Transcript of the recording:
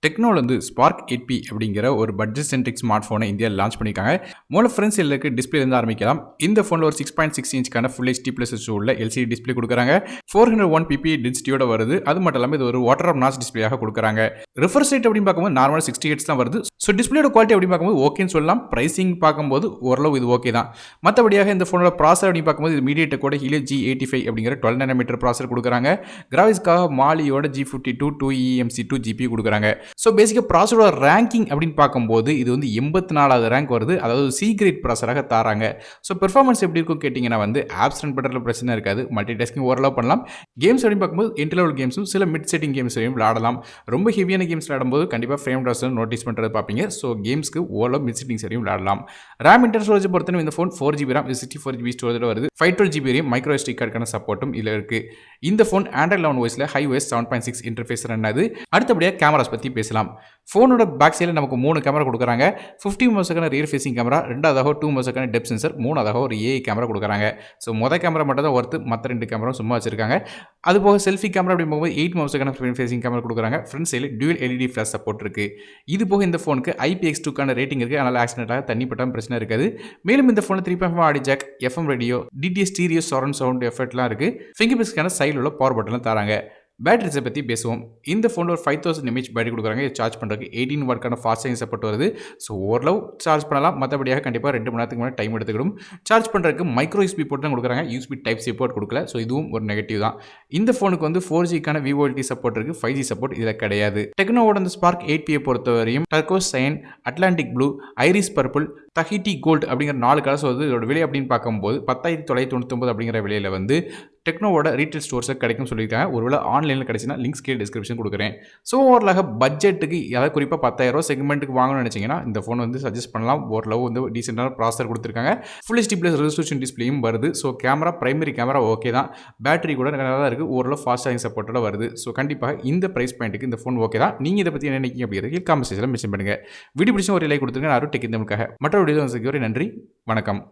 டெக்னோல வந்து spark 8P அப்படிங்கிற ஒரு பட்ஜெட் சென்ட்ரிக் ஸ்மார்ட் ஃபோனை இந்தியாவில் லான்ச் பண்ணியிருக்காங்க. மூல ஃப்ரண்ட் சைடில் இருக்க டிஸ்பிளேலேருந்து ஆரம்பிக்கலாம். இந்த ஃபோனில் ஒரு 6.6 இன்ச்சுக்கான ஃபுல் HD ப்ளஸ் உள்ள LCD டிஸ்பிளே கொடுக்குறாங்க. 401 ppi டென்சிட்டியோட வருது. அது மட்டும் இல்லாமல் இது ஒரு வாட்டர் ஆஃப் நாச் டிஸ்பிளேயாக கொடுக்குறாங்க. ரிஃப்ரெஷ் ரேட் அப்படின்னு பார்க்கும்போது நார்மலாக 60 ஹெர்ட்ஸ் தான் வருது. ஸோ டிஸ்பிளேயோட குவாலிட்டி அப்படின்னு பார்க்கும்போது ஓகேன்னு சொல்லலாம். ப்ரைசிங் பார்க்கும்போது ஓரளவு இது ஓகே தான். மற்றபடியாக இந்த ஃபோனோட ப்ராசர் அப்படின்னு பார்க்கும்போது இது மீடியேட்டெக்கோட Helio G85 அப்படிங்கிற 12 nm ப்ராசர் கொடுக்குறாங்க. கிராஃபிக்ஸ்க்காக மாலியோட G52 2eMC2 GPU கொடுக்குறாங்க. ஸோ பேசிக்காக ப்ராசரோட ரேங்கிங் அப்படின்னு பார்க்கும்போது இது வந்து 84வது ரேங்க் வருது. அதாவது சி கிரேட் ப்ராசராக தாராங்க. ஸோ பெர்ஃபார்மன்ஸ் எப்படி இருக்கும் கேட்டிங்கன்னா வந்து ஆப்ஸ் ரன் பண்ணுறதுல பிரச்சனை இருக்காது. மல்டி டாஸ்கிங் ஓரளவு பண்ணலாம். கேம்ஸ் அப்படின்னு பார்க்கும்போது என்ட்ரி லெவல் கேம்ஸும் சில மிட் செட்டிங் கேம்ஸ் வரையும் விளாடலாம். ரொம்ப ஹெவியான கேம்ஸ் விளாடும்போது கண்டிப்பாக ஃப்ரேம் ட்ராப்ஸ் நோட்டீஸ் பண்ணுறது பார்ப்பீங்க. ஸோ கேம்ஸ்க்கு ஓரளவு மிட் செட்டிங்ஸ் வரையும் விளாடலாம். ரேம் இன்டர் ஸ்டோரேஜ் பொறுத்தவரை இந்த phone 4GB RAM 64GB storage வருது. 512GB வரையும் மைக்ரோ SD கார்டுக்கான சப்போர்ட்டும் இதில் இருக்குது. இந்த phone Android 11 OSல HiOS 7.6 interface run ஆகுது. அடுத்தபடியாக கேமராஸ் பற்றி பேசலாம். ஃபோனோட பேக் சைடில் நமக்கு 3 கேமரா கொடுக்குறாங்க. 50 மெகாபிக்சலுக்கான ரியர் ஃபேசிங் கேமரா, ரெண்டாவதாக 2 மெகாபிக்சலுக்கான டெப்த் சென்சர், மூணாவதாக ஒரு AI கேமரா கொடுக்குறாங்க. ஸோ மொதல் கேமரா மட்டும் தான் ஒர்த்து, மற்ற 2 கேமரா சும்மா வச்சிருக்காங்க. அதுபோக செல்ஃபி கேமரா அப்படி போகும்போது 8 மெகாபிக்சலுக்கான ஃப்ரண்ட் ஃபேசிங் கேமரா கொடுக்குறாங்க. ஃப்ரண்ட் சைடில் டியூல் LED ஃபிளாஷ் சப்போர்ட் இருக்குது. இது போக இந்த ஃபோனுக்கு IPX2க்கான ரேட்டிங் இருக்குது. அதனால் ஆக்சிடென்ட்டாக தண்ணி பட்டாலும் பிரச்சனை இருக்காது. மேலும் இந்த ஃபோனில் 3.5 audio jack, FM radio, DTS stereo surround sound எஃபெக்ட்லாம் இருக்குது. ஃபிங்கர்பிரிண்ட்ஸ்க்கான சைடில் உள்ள பவர் பட்டன்லாம் தராங்க. பேட்டரிஸை பற்றி பேசுவோம். இந்த ஃபோனில் ஒரு 5000 mAh பேட்டரி கொடுக்குறாங்க. இது சார்ஜ் பண்ணுறதுக்கு 18 வாட்க்கான ஃபாஸ்ட் சார்ஜிங் சப்போர்ட் வருது. ஸோ ஓரளவு சார்ஜ் பண்ணலாம். மற்றபடியாக கண்டிப்பாக 2 மணி நேரத்துக்கு மேலே டைம் எடுத்துக்கிடும். சார்ஜ் பண்ணுறதுக்கு மைக்ரோ USB போர்ட் தான் கொடுக்குறாங்க. USB Type-C போர்ட் கொடுக்கல. ஸோ இதுவும் ஒரு நெகட்டிவ் தான். இந்த ஃபோனுக்கு வந்து 4Gக்கான VoLTE சப்போர்ட் இருக்குது. 5G சப்போர்ட் இதில் கிடையாது. டெக்னோவோட அந்த ஸ்பார்க் 8P பொறுத்தவரையும் turquoise cyan, Atlantic blue, iris purple, Tahiti gold அப்படிங்கிற 4 கலர்ஸ் வருது. இதோட விலை அப்படின்னு பார்க்கும்போது 10,999 அப்படிங்கிற விலையில் வந்து டெக்னோவோட ரீட்டைல் ஸ்டோர்ஸை கிடைக்கும் சொல்லியிருக்காங்க. ஒருவேளை ஆன்லைனில் கிடைச்சுன்னா லிங்க்ஸ் கீழே டிஸ்கிரிப்ஷன் கொடுக்குறேன். ஸோ ஓரளவு பட்ஜெட்டுக்கு அதாவது குறிப்பாக 10,000 செக்மெண்ட்டுக்கு வாங்கணும்னு நினச்சிங்கன்னா இந்த ஃபோன் வந்து சஜஸ்ட் பண்ணலாம். ஓரளவு வந்து டீசெண்டான ப்ராசர் கொடுத்துருக்காங்க. ஃபுல் HD ப்ளஸ் ரெசல்யூஷன் டிஸ்பிளேயும் வருது. So camera primary camera okay தான். பேட்டரி கூட நல்லா தான் இருக்குது. ஓரளவு ஃபாஸ்ட் சார்ஜிங் சப்போர்ட்டோட வருது. ஸோ கண்டிப்பாக இந்த ப்ரைஸ் பாயிண்ட்டுக்கு இந்த ஃபோன் ஓகே தான். நீங்கள் இதை பற்றி என்ன நினைக்கிங்க அப்படிங்கிறது காமெண்ட் செக்ஷனில் மென்ஷன் பண்ணுங்கள். வீடியோ பிடிச்ச ஒரு லைக் கொடுத்துருங்க. யாரும் டெக் தமிழுக்காக மற்ற வீடியோ நன்றி, வணக்கம்.